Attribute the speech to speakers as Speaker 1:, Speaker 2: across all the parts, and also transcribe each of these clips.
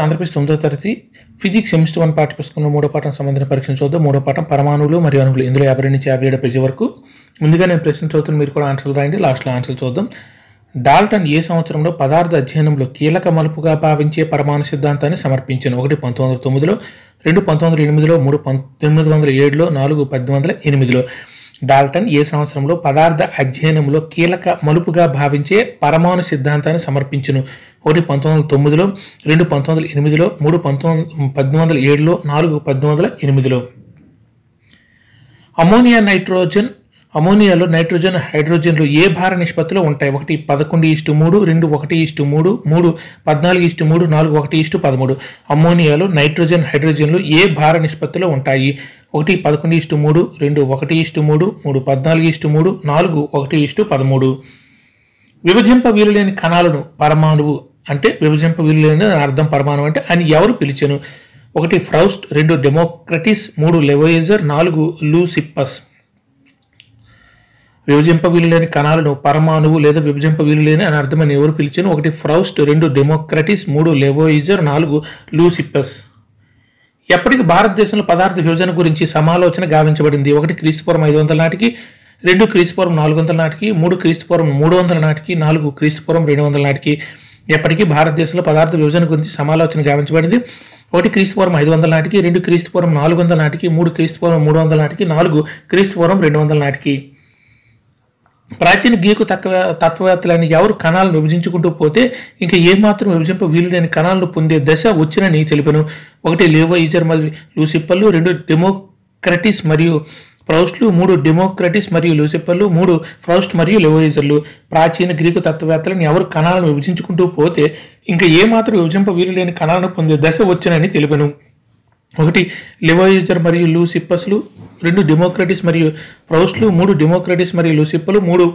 Speaker 1: ఆంధ్రప్రదేశ్ 9వ తరగతి physics semester 1 పాఠ్యపుస్తకంలో మూడో పాఠం సంబంధించిన పరీక్షను చూద్దాం. మూడో పాఠం పరమాణువులు మరియు అణువులు. ఇందులో 50 నుంచి 57 పేజీ వరకు. ముందుగా నేను ప్రశ్న చదువుతాను, మీరు కూడా ఆన్సర్లు రాయండి. లాస్ట్లో ఆన్సర్లు చూద్దాం. డాల్టన్ ఏ సంవత్సరంలో పదార్థ అధ్యయనంలో కీలక మలుపుగా భావించే పరమాణు సిద్ధాంతాన్ని సమర్పించను? 1 1909లో, 2 1908లో, 3 1907లో, 4 1808లో. డాల్టన్ ఏ సంవత్సరంలో పదార్థ అధ్యయనంలో కీలక మలుపుగా భావించే పరమాణు సిద్ధాంతాన్ని సమర్పించును? 1 1909లో, 2 1908లో, 3 1807లో, 4 1808లో. అమోనియాలో నైట్రోజన్ హైడ్రోజన్లు ఏ భార నిష్పత్తిలో ఉంటాయి? 1 11:3, 2 1:3, 3 14:3, 4 1:13. అమోనియాలో నైట్రోజన్ హైడ్రోజన్లు ఏ భార నిష్పత్తిలో ఉంటాయి? 1 11:3, 2 1:3, 3 14:3, 4 1:13. విభజింప వీలులేని కణాలను పరమాణువు అంటే విభజింప వీలులేని అర్థం పరమాణువు అంటే అని ఎవరు పిలిచెను? 1 ఫ్రౌస్ట్, 2 డెమోక్రటిస్, 3 లెవోయిజర్, 4 లూసిప్పస్. విభజింప వీలులేని కణాలను పరమాణువు లేదా విభజింప వీలులేని అని అర్థమని ఎవరు పిలిచాను? 1 ఫ్రౌస్ట్, 2 డెమోక్రటిస్, 3 లెవోయిజర్, 4 లూసిప్పస్. ఎప్పటికి భారతదేశంలో పదార్థ విభజన గురించి సమాలోచన గావించబడింది? 1 క్రీస్తుపూర్వం 500 నాటికి, 2 క్రీస్తుపూర్వం 400 నాటికి, 3 క్రీస్తుపూర్వం 300 నాటికి, 4 క్రీస్తుపూర్వం 200 నాటికి. ఎప్పటికీ భారతదేశంలో పదార్థ విభజన గురించి సమాలోచన గావించబడింది? 1 క్రీస్తుపూర్వం 500 నాటికి, 2 క్రీస్తుపూర్వం 400 నాటికి, 3 క్రీస్తుపూర్వం 300 నాటికి, 4 క్రీస్తుపూర్వం 200 నాటికి. ప్రాచీన గ్రీకు తత్వవేత్తలని ఎవరు కణాలను విభజించుకుంటూ పోతే ఇంకా ఏమాత్రం విభజింప వీలులేని కణాలను పొందే దశ వచ్చినని తెలిపాను? 1 లెవోయిజర్ మరియు లూసిప్పర్లు, 2 డెమోక్రటిస్ మరియు ఫ్రౌస్ట్లు, 3 డెమోక్రటిస్ మరియు లూసిప్పర్లు, 3 ఫ్రౌస్ట్ మరియు లెవోయిజర్లు. ప్రాచీన గ్రీకు తత్వవేత్తలను ఎవరు కణాలను విభజించుకుంటూ పోతే ఇంకా ఏమాత్రం విభజింప వీలులేని కణాలను పొందే దశ వచ్చినని తెలిపాను? 1 లెవోయిజర్ మరియు లూసిప్పస్లు, 2 డెమోక్రటిస్ మరియు ఫ్రౌస్ట్లు, 3 డెమోక్రటిస్ మరియు లూసిప్పలు, 3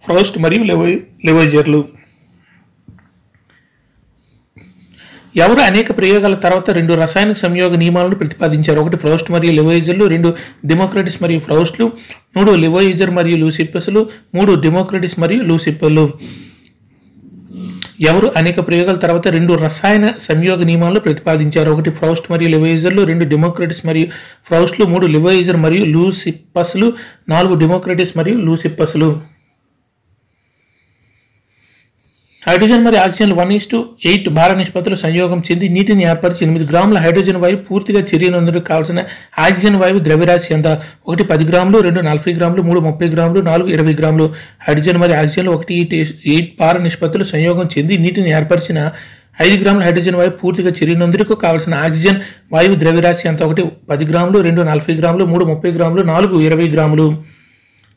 Speaker 1: ఫ్రౌస్ట్ మరియు లెవోయిజర్లు. ఎవరు అనేక ప్రయోగాల తర్వాత 2 రసాయనిక సంయోగ నియమాలను ప్రతిపాదించారు? 1 ఫ్రౌస్ట్ మరియు లెవోయిజర్లు, 2 డెమోక్రటిస్ మరియు ఫ్రౌస్ట్లు, 3 లెవోయిజర్ మరియు లూసిప్పస్లు, 3 డెమోక్రటిస్ మరియు లూసిప్పలు. ఎవరు అనేక ప్రయోగాల తర్వాత 2 రసాయన సంయోగ నియమాలను ప్రతిపాదించారు? 1 ఫ్రౌస్ట్ మరియు లెవోయిజర్లు, 2 డెమోక్రటిస్ మరియు ఫ్రౌస్ట్లు, 3 లెవోయిజర్ మరియు లూసిప్పస్లు, 4 డెమోక్రటిస్ మరియు లూసిప్పస్లు. హైడ్రోజన్ మరియు ఆక్సిజన్ 1:8 భార నిష్పత్తిలో సంయోగం చెంది నీటిని ఏర్పరిచి 8 గ్రాముల హైడ్రోజన్ వాయువు పూర్తిగా చర్యనందుకు కావాల్సిన ఆక్సిజన్ వాయువు ద్రవ్యరాశి ఎంత? 1 10 గ్రాములు, 2 40 గ్రాములు, 3 30 గ్రాములు, 4 20 గ్రాములు. హైడ్రోజన్ మరియు ఆక్సిజన్లు 1:8 భార నిష్పత్తిలో సంయోగం చెంది నీటిని ఏర్పరిచిన 5 గ్రాముల హైడ్రోజన్ వాయువు పూర్తిగా చర్యనందుకు కావాల్సిన ఆక్సిజన్ వాయువు ద్రవ్యరాశి ఎంత? 1 10 గ్రాములు, 2 40 గ్రాములు, 3 30 గ్రాములు, 4 20 గ్రాములు.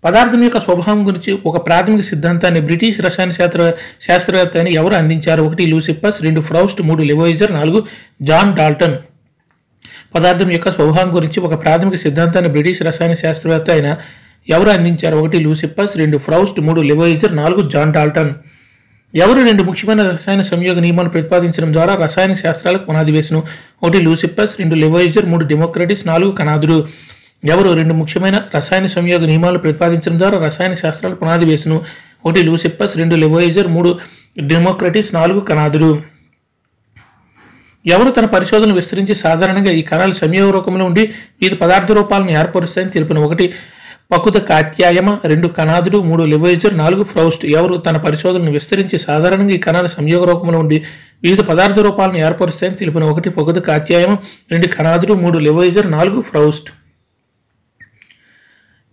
Speaker 1: పదార్థం యొక్క స్వభావం గురించి ఒక ప్రాథమిక సిద్ధాంతాన్ని బ్రిటిష్ రసాయన శాస్త్రవేత్త అని ఎవరు అందించారు? 1 లూసిప్పస్, 2 ఫ్రౌస్ట్, 3 లెవోయిజర్, 4 జాన్ డాల్టన్. పదార్థం యొక్క స్వభావం గురించి ఒక ప్రాథమిక సిద్ధాంతాన్ని బ్రిటిష్ రసాయన శాస్త్రవేత్త అయిన ఎవరు అందించారు? 1 లూసిప్పస్, 2 ఫ్రౌస్ట్, 3 లెవోయిజర్, 4 జాన్ డాల్టన్. ఎవరు 2 ముఖ్యమైన రసాయన సంయోగ నియమాలను ప్రతిపాదించడం ద్వారా రసాయన శాస్త్రాలకు పునాది వేసును? 1 లూసిప్పస్, 2 లెవోయిజర్, 3 డెమోక్రటిస్, 4 కణాదుడు. ఎవరు 2 ముఖ్యమైన రసాయన సంయోగ నియమాలను ప్రతిపాదించడం ద్వారా రసాయన శాస్త్రాలకు పునాది వేసును? 1 లూసిప్పస్, 2 లెవోయిజర్, 3 డెమోక్రటిస్, 4 కణాదుడు. ఎవరు తన పరిశోధనలు విస్తరించి సాధారణంగా ఈ కణాలు సంయోగ రూపంలో ఉండి వివిధ పదార్థ రూపాలను ఏర్పరుస్తాయని తెలిపిన? 1 పకుత కాత్యాయమ, 2 కణాదుడు, 3 లెవోయిజర్, 4 ఫ్రౌస్ట్. ఎవరు తన పరిశోధనను విస్తరించి సాధారణంగా ఈ కణాలు సంయోగ రూపంలో ఉండి వివిధ పదార్థ రూపాలను ఏర్పరుస్తాయని తెలిపిన? 1 పకుత కాత్యాయమ, 2 కణాదుడు, 3 లెవోయిజర్, 4 ఫ్రౌస్ట్.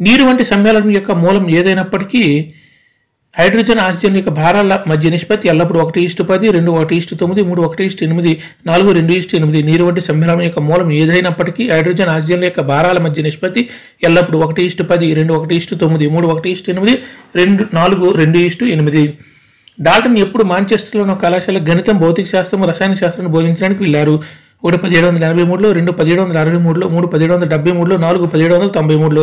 Speaker 1: నీరు వంటి సమ్మేళనం యొక్క మూలం ఏదైనప్పటికీ హైడ్రోజన్ ఆక్సిజన్ యొక్క భారాల మధ్య నిష్పత్తి ఎల్లప్పుడూ 1:10, 2 1:9, 3 1:8, 4 2:8. నీరు వంటి సమ్మేళనం యొక్క మూలం ఏదైనప్పటికీ హైడ్రోజన్ ఆక్సిజన్ యొక్క భారాల మధ్య నిష్పత్తి ఎల్లప్పుడూ 1:10, 2 1:9, 3 1:8, 4 2:8. డాల్టన్ ఎప్పుడు మాంచెస్టర్లోని కళాశాల గణితం, భౌతిక శాస్త్రం, రసాయన శాస్త్రాన్ని బోధించడానికి వెళ్లారు? 1 1783లో, 2 1763లో, 3 1773లో, 4 1793లో.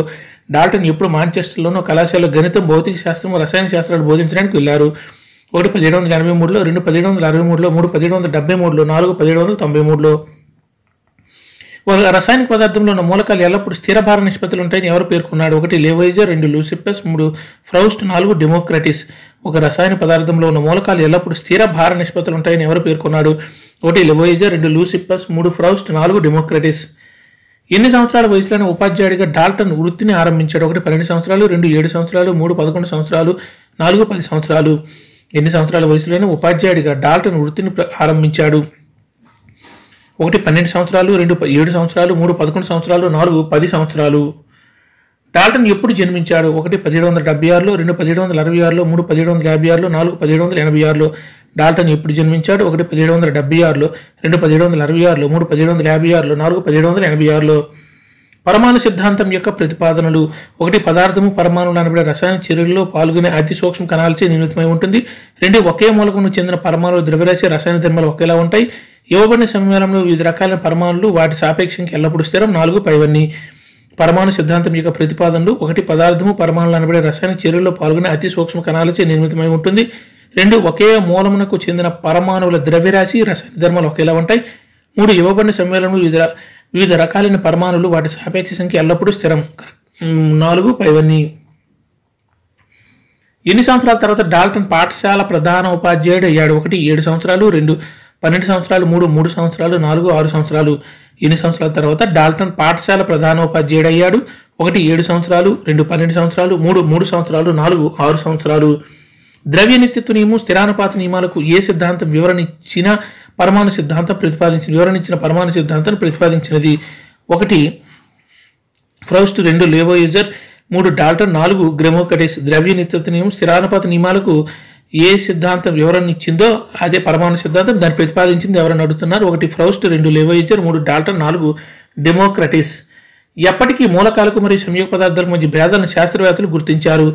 Speaker 1: డాల్టన్ ఎప్పుడు మాంచెస్టర్లోనూ కళాశాలలో గణితం, భౌతిక శాస్త్రం, రసాయన శాస్త్రాలు బోధించడానికి వెళ్లారు? 1 1783లో, 2 1763లో, 3 1773లో, 4 1793లో. ఒక రసాయనిక పదార్థంలో ఉన్న మూలకాలు ఎల్లప్పుడూ స్థిర భార నిష్పత్తులు ఉంటాయని ఎవరు పేర్కొన్నాడు? 1 లెవోయిజర్, 2 లూసిపస్, 3 ఫ్రౌస్ట్, 4 డెమోక్రటిస్. ఒక రసాయన పదార్థంలో ఉన్న మూలకాలు ఎల్లప్పుడూ స్థిర భార నిష్పత్తులు ఉంటాయని ఎవరు పేర్కొన్నాడు? 1 లెవోయిజర్, 2 లూసిపస్, 3 ఫ్రౌస్ట్, 4 డెమోక్రటిస్. ఎన్ని సంవత్సరాల వయసులోనే ఉపాధ్యాయుడిగా డాల్టన్ వృత్తిని ఆరంభించాడు? 1 12 సంవత్సరాలు, 2 7 సంవత్సరాలు, 3 11 సంవత్సరాలు, 4 10 సంవత్సరాలు. ఎన్ని సంవత్సరాల వయసులోనే ఉపాధ్యాయుడిగా డాల్టన్ వృత్తిని ఆరంభించాడు? 1 12 సంవత్సరాలు, 2 7 సంవత్సరాలు, 3 11 సంవత్సరాలు, 4 10 సంవత్సరాలు. డాల్టన్ ఎప్పుడు జన్మించాడు? 1 1776లో, 2 1766లో, 3 1756లో, 4 1786లో. డాల్టన్ ఎప్పుడు జన్మించాడు? 1 1776లో, 2 1766లో, 3 1756లో, 4 1786లో. పరమాణు సిద్ధాంతం యొక్క ప్రతిపాదనలు. 1 పదార్థము పరమాణువులు అనబడే రసాయన చర్యల్లో పాల్గొనే అతి సూక్ష్మ కణాలచే నిర్మితమై ఉంటుంది. 2 ఒకే మూలకం చెందిన పరమాణువుల ద్రవ్యరాశి రసాయన ధర్మాలు ఒకేలా ఉంటాయి. ఇవ్వబడిన సమ్మేళనంలో వివిధ రకాలైన పరమాణులు వాటి సాపేక్షంగా ఎల్లప్పుడూ స్థిరం. 4 పైవన్నీ. పరమాణు సిద్ధాంతం యొక్క ప్రతిపాదనలు. 1 పదార్థము పరమాణువులు అనబడే రసాయన చర్యల్లో పాల్గొనే అతి సూక్ష్మ కణాలచే నిర్మితమై ఉంటుంది. 2 ఒకే మూలమునకు చెందిన పరమాణువుల ద్రవ్యరాశి రసాయన ధర్మాలు ఒకేలా ఉంటాయి. 3 ఇవ్వబడిన సమ్మేళనంలో వివిధ రకాలైన పరమాణులు వాటి సాపేక్ష సంఖ్య ఎల్లప్పుడూ స్థిరం. 4 పైవన్నీ. ఎన్ని సంవత్సరాల తర్వాత డాల్టన్ పాఠశాల ప్రధాన ఉపాధ్యాయుడు అయ్యాడు? 1 7 సంవత్సరాలు, 2 12 సంవత్సరాలు, 3 3 సంవత్సరాలు, 4 6 సంవత్సరాలు. ఎన్ని సంవత్సరాల తర్వాత డాల్టన్ పాఠశాల ప్రధాన ఉపాధ్యాయుడు అయ్యాడు? 1 7 సంవత్సరాలు, 2 12 సంవత్సరాలు, 3 3 సంవత్సరాలు, 4 6 సంవత్సరాలు. ద్రవ్య నిత్యత్వ నియమం, స్థిరానుపాత నియమాలకు ఏ సిద్ధాంతం వివరణించిన పరమాణు సిద్ధాంతం ప్రతిపాదించినది? 1 ఫ్రౌస్ట్, 2 లెవోయిజర్, 3 డాల్టన్, 4 డెమోక్రటిస్. ద్రవ్య నిత్యత్వ నియమం, స్థిరానుపాత నియమాలకు ఏ సిద్ధాంతం వివరణ ఇచ్చిందో అదే పరమాణు సిద్ధాంతం. దాన్ని ప్రతిపాదించింది ఎవరని అడుగుతున్నారు? 1 ఫ్రౌస్ట్, 2 లెవోయిజర్, 3 డాల్టన్, 4 డెమోక్రటిస్. ఎప్పటికీ మూలకాలకు మరియు సంయోగ పదార్థాలకు మధ్య భేదాలను శాస్త్రవేత్తలు గుర్తించారు?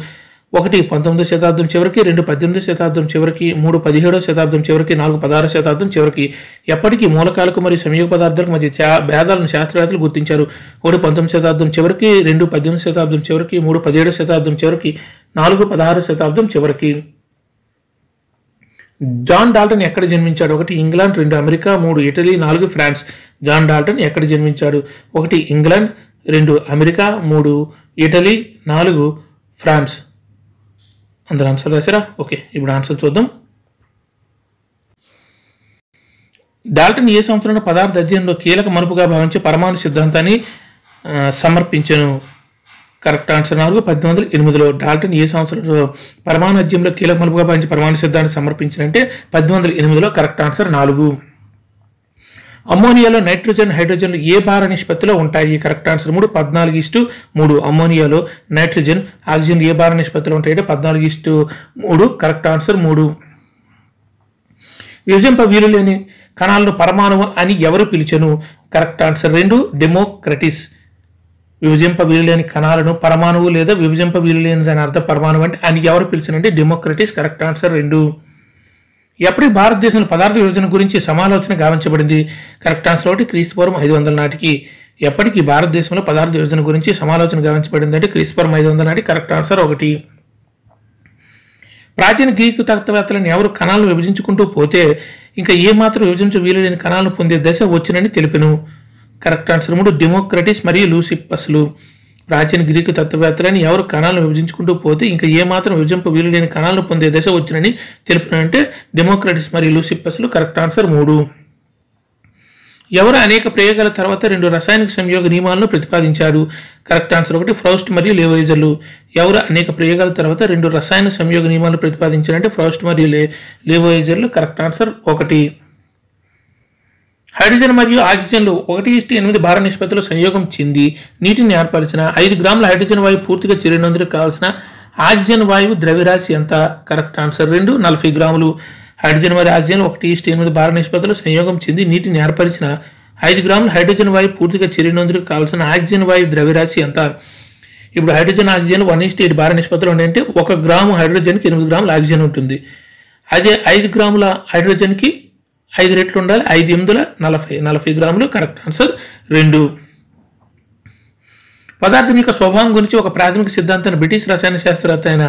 Speaker 1: 1 19వ శతాబ్దం చివరికి, 2 18వ శతాబ్దం చివరికి, 3 17వ శతాబ్దం చివరికి, 4 16వ శతాబ్దం చివరికి. ఎప్పటికీ మూలకాలకు మరియు సంయోగ పదార్థాలకు మధ్య భేదాలను శాస్త్రవేత్తలు గుర్తించారు? 1 19వ శతాబ్దం చివరికి, 2 18వ శతాబ్దం చివరికి, 3 17వ శతాబ్దం చివరికి, 4 16వ శతాబ్దం చివరికి. జాన్ డాల్టన్ ఎక్కడ జన్మించాడు? 1 England, 2 America, 3 Italy, 4 France. John Dalton ఎక్కడ జన్మించాడు? 1 ఇంగ్లాండ్, 2 అమెరికా, 3 ఇటలీ, 4 ఫ్రాన్స్. అందరూ ఆన్సర్ రాశారా? ఓకే, ఇప్పుడు ఆన్సర్ చూద్దాం. డాల్టన్ ఏ సంవత్సరంలో పదార్థ అధ్యయనంలో కీలక మలుపుగా భావించే పరమాణు సిద్ధాంతాన్ని సమర్పించను? కరెక్ట్ ఆన్సర్ 4 1808లో. డాల్టన్ ఏ సంవత్సరంలో పరమాణు అధ్యయనంలో కీలక మలుపుగా భావించే పరమాణు సిద్ధాంతాన్ని సమర్పించినంటే 1808లో. Correct answer 4. అమ్మోనియాలో నైట్రోజన్, హైడ్రోజన్లు ఏ భార నిష్పత్తిలో ఉంటాయి? Correct answer 3 14:3. అమ్మోనియాలో నైట్రోజన్, ఆక్సిజన్ ఏ భార నిష్పత్తిలో ఉంటాయంటే 14:3. Correct answer 3. విభజింప వీలు లేని కణాలను పరమాణువు అని ఎవరు పిలిచెను? Correct answer 2 Democritus. విభజింప వీలు లేని కణాలను పరమాణువు లేదా విభజింప వీలు లేని దాని అర్థం పరమాణువు అంటే అని ఎవరు పిలిచినంటే డెమోక్రటిస్. Correct answer 2. ఎప్పటి భారతదేశంలో పదార్థ విభజన గురించి సమాలోచన గావించబడింది? కరెక్ట్ ఆన్సర్ 1 క్రీస్తుపూర్వం 500 నాటికి. ఎప్పటికీ భారతదేశంలో పదార్థ విభజన గురించి సమాలోచన గావించబడింది అంటే క్రీస్తుపూర్వం 500 నాటి. Correct answer 1. ప్రాచీన గ్రీకు తత్వవేత్తలను ఎవరు కణాలను విభజించుకుంటూ పోతే ఇంకా ఏ మాత్రం విభజించ వీలు లేని కణాలను పొందే దశ వచ్చినని తెలిపెను? కరెక్ట్ ఆన్సర్ 3 డెమోక్రటిస్ మరియు లూసిపస్లు. ప్రాచీన గ్రీకు తత్వవేత్తలని ఎవరు కణాలను విభజించుకుంటూ పోతే ఇంకా ఏ మాత్రం విభజింప వీలు లేని కణాలను పొందే దశ వచ్చినని తెలిపినంటే డెమోక్రటిస్ మరియు లూసిపస్లు. Correct answer 3. ఎవరు అనేక ప్రయోగాల తర్వాత 2 రసాయనిక సంయోగ నియమాలను ప్రతిపాదించారు? కరెక్ట్ ఆన్సర్ 1 ఫ్రౌస్ట్ మరియు లెవోయిజర్లు. ఎవరు అనేక ప్రయోగాల తర్వాత 2 రసాయన సంయోగ నియమాలను ప్రతిపాదించారంటే ఫ్రౌస్ట్ మరియు లెవోయిజర్లు. Correct answer 1. హైడ్రోజన్ మరియు ఆక్సిజన్లు 1:8 భార నిష్పత్తిలో సంయోగం చెంది నీటిని ఏర్పరిచిన 5 గ్రాముల హైడ్రోజన్ వాయువు పూర్తిగా చేరినందుకు కావాల్సిన ఆక్సిజన్ వాయువు ద్రవ్యరాశి ఎంత? కరెక్ట్ ఆన్సర్ 2 40 గ్రాములు. హైడ్రోజన్ మరియు ఆక్సిజన్ 1:8 భార నిష్పత్తిలో సంయోగం చెంది నీటిని ఏర్పరిచిన 5 గ్రాముల హైడ్రోజన్ వాయువు పూర్తిగా చేరినందుకు కావాల్సిన ఆక్సిజన్ వాయువు ద్రవ్యరాశి ఎంత? ఇప్పుడు హైడ్రోజన్ ఆక్సిజన్ 1:8 భార నిష్పత్తిలో ఉంటాయంటే 1 గ్రాము హైడ్రోజన్కి 8 గ్రాముల ఆక్సిజన్ ఉంటుంది. అదే 5 గ్రాముల హైడ్రోజన్కి 5 రెట్లు ఉండాలి. 5 8 40 గ్రాములు. Correct answer 2. పదార్థం యొక్క స్వభావం గురించి ఒక ప్రాథమిక సిద్ధాంతాన్ని బ్రిటిష్ రసాయన శాస్త్రవేత్త అయిన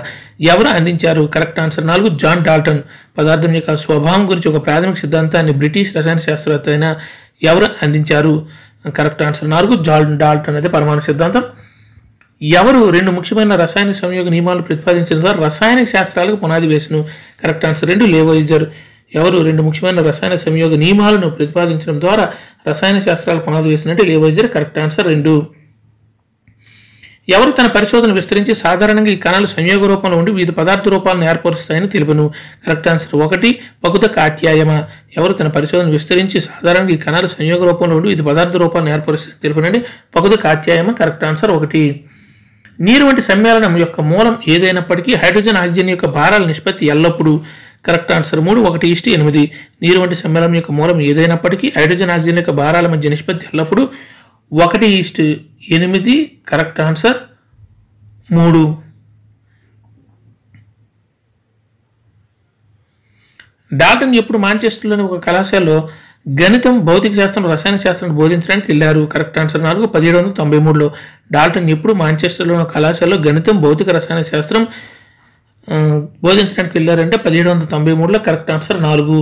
Speaker 1: ఎవరు అందించారు? Correct answer 4 John Dalton. పదార్థం యొక్క స్వభావం గురించి ఒక ప్రాథమిక సిద్ధాంతాన్ని బ్రిటిష్ రసాయన శాస్త్రవేత్త అయిన ఎవరు అందించారు? కరెక్ట్ ఆన్సర్ 4 జాన్ డాల్టన్ అనేది పరమాణు సిద్ధాంతం. ఎవరు 2 ముఖ్యమైన రసాయన సంయోగ నియమాలను ప్రతిపాదించిన ద్వారా రసాయనిక శాస్త్రాలకు పునాది వేసును? Correct answer 2 Lavoisier. ఎవరు 2 ముఖ్యమైన రసాయన సంయోగ నియమాలను ప్రతిపాదించడం ద్వారా రసాయన శాస్త్రాలకు పునాది వేసినట్టు లేవోయిజర్. Correct answer 2. ఎవరు తన పరిశోధన విస్తరించి సాధారణంగా ఈ కణాలు సంయోగ రూపంలో ఉండి వివిధ పదార్థ రూపాలను ఏర్పరుస్తాయని తెలుపును? Correct answer 1 పగుత కాత్యాయమ. ఎవరు తన పరిశోధన విస్తరించి సాధారణంగా ఈ కణాలు సంయోగ రూపంలో ఉండి వివిధ పదార్థ రూపాలను ఏర్పరుస్తాయని తెలుపునండి? పగుత కాత్యాయమ. Correct answer 1. నీరు వంటి సమ్మేళనం యొక్క మూలం ఏదైనప్పటికీ హైడ్రోజన్ ఆక్సిజన్ యొక్క భారాల నిష్పత్తి ఎల్లప్పుడూ? Correct answer 3 1:8. నీరు వంటి సమ్మేళనం యొక్క మూలం ఏదైనప్పటికీ హైడ్రోజన్ ఆక్సిజన్ యొక్క భారాల మధ్య నిష్పత్తి ఎల్లప్పుడూ 1:8. Correct answer 3. డాల్టన్ ఎప్పుడు మాంచెస్టర్లోని ఒక కళాశాలలో గణితం, భౌతిక శాస్త్రం, రసాయన శాస్త్రాన్ని బోధించడానికి వెళ్ళారు? Correct answer 4 1793లో. డాల్టన్ ఎప్పుడు మాంచెస్టర్లోని కళాశాలలో గణితం, భౌతిక రసాయన శాస్త్రం బోధించడానికి వెళ్ళారంటే 1793లో. Correct answer 4.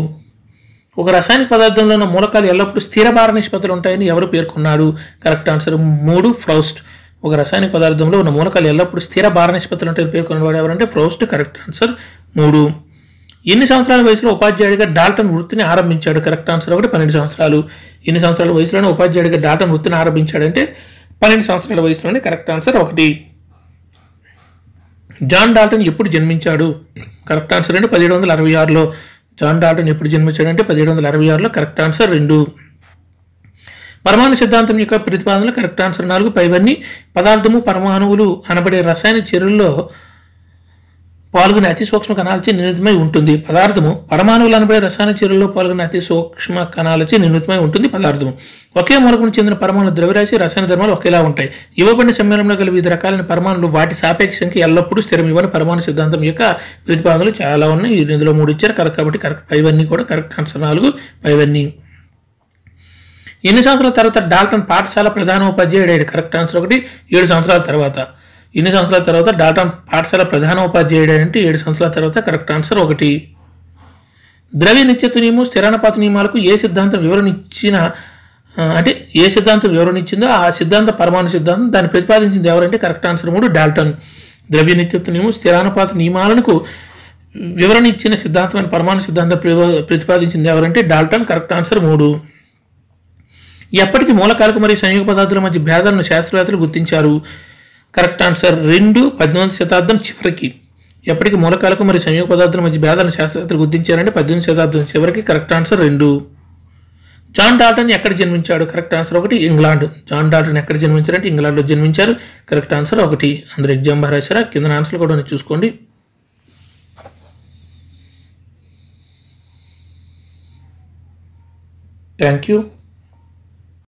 Speaker 1: ఒక రసాయనిక పదార్థంలో ఉన్న మూలకాలు ఎల్లప్పుడూ స్థిర భార నిష్పత్తులు ఉంటాయని ఎవరు పేర్కొన్నాడు? Correct answer 3 ఫ్రౌస్ట్. ఒక రసాయనిక పదార్థంలో ఉన్న మూలకాలు ఎల్లప్పుడూ స్థిర భార నిష్పత్తులు ఉంటాయని పేర్కొన్నవాడు ఎవరంటే ఫ్రౌస్ట్. Correct answer 3. ఎన్ని సంవత్సరాల వయసులో ఉపాధ్యాయుడిగా డాల్టన్ వృత్తిని ఆరంభించాడు? కరెక్ట్ ఆన్సర్ 1 12 సంవత్సరాలు. ఎన్ని సంవత్సరాల వయసులోనే ఉపాధ్యాయుడిగా డాల్టన్ వృత్తిని ఆరంభించాడంటే 12 సంవత్సరాల వయసులోనే. Correct answer 1. జాన్ డాల్టన్ ఎప్పుడు జన్మించాడు? Correct answer 2 1766లో. జాన్ డాల్టన్ ఎప్పుడు జన్మించాడంటే 1766లో. Correct answer 2. పరమాణు సిద్ధాంతం యొక్క ప్రతిపాదనలు? కరెక్ట్ ఆన్సర్ 4 పైవన్నీ పదార్థము, పరమాణువులు అనబడే రసాయన చర్యల్లో పాల్గొనే అతి సూక్ష్మ కణాలచే నిర్మితమై ఉంటుంది పదార్థము. పరమాణువులు అనబడే రసాయన చర్యల్లో పాల్గొనే అతి సూక్ష్మ కణాలచే నిర్మితమై ఉంటుంది పదార్థము. ఒకే మూలకం చెందిన పరమాణు ద్రవ్యరాశి, రసాయన ధర్మాలు ఒకేలా ఉంటాయి. ఇవ్వబడిన సమ్మేళనంలో గల వివిధ రకాలైన పరమాణులు వాటి సాపేక్ష సంఖ్య ఎల్లప్పుడూ స్థిరం. ఇవ్వని పరమాణు సిద్ధాంతం యొక్క ప్రతిపాదనలు చాలా ఉన్నాయి. ఇందులో 3 ఇచ్చారు కరెక్ట్ కాబట్టి కరెక్ట్ పైవన్నీ కూడా కరెక్ట్ ఆన్సర్ 4 పైవన్నీ. ఎన్ని సంవత్సరాల తర్వాత డాల్టన్ పాఠశాల ప్రధానోపాధ్యాయుడు? కరెక్ట్ ఆన్సర్ 1 7 సంవత్సరాల తర్వాత. ఎన్ని సంవత్సరాల తర్వాత డాల్టన్ పాఠశాల ప్రధానోపాధ్యాయుడు అంటే 7 సంవత్సరాల తర్వాత. Correct answer 1. ద్రవ్య నిత్యత్వ నియమం, స్థిరానుపాత నియమాలకు ఏ సిద్ధాంతం వివరణ ఇచ్చిన అంటే ఏ సిద్ధాంతం వివరణ ఇచ్చిందో ఆ సిద్ధాంత పరమాణు సిద్ధాంతం. దాన్ని ప్రతిపాదించింది ఎవరంటే కరెక్ట్ ఆన్సర్ 3 డాల్టన్. ద్రవ్య నిత్యత్వ నియమం, స్థిరానుపాత నియమాలకు వివరణ ఇచ్చిన సిద్ధాంతమైన పరమాణు సిద్ధాంతం ప్రతిపాదించింది ఎవరంటే డాల్టన్. Correct answer 3. ఎప్పటికీ మూలకాలకు మరియు సంయోగ పదార్థాల మధ్య భేదాలను శాస్త్రవేత్తలు గుర్తించారు? కరెక్ట్ ఆన్సర్ 2 18వ శతాబ్దం చివరికి. ఎప్పటికీ మూలకాలకు మరియు సంయోగ పదార్థాల మధ్య భేదాలను శాస్త్రవేత్తలు గుర్తించారంటే 18వ శతాబ్దం చివరికి. Correct answer 2. జాన్ డాల్టన్ ఎక్కడ జన్మించాడు? Correct answer 1 England. John Dalton ఎక్కడ జన్మించారంటే ఇంగ్లాండ్లో జన్మించారు. Correct answer 1. అందరూ ఎగ్జామ్ రాశారా? కింద ఆన్సర్లు కూడా చూసుకోండి. Thank you.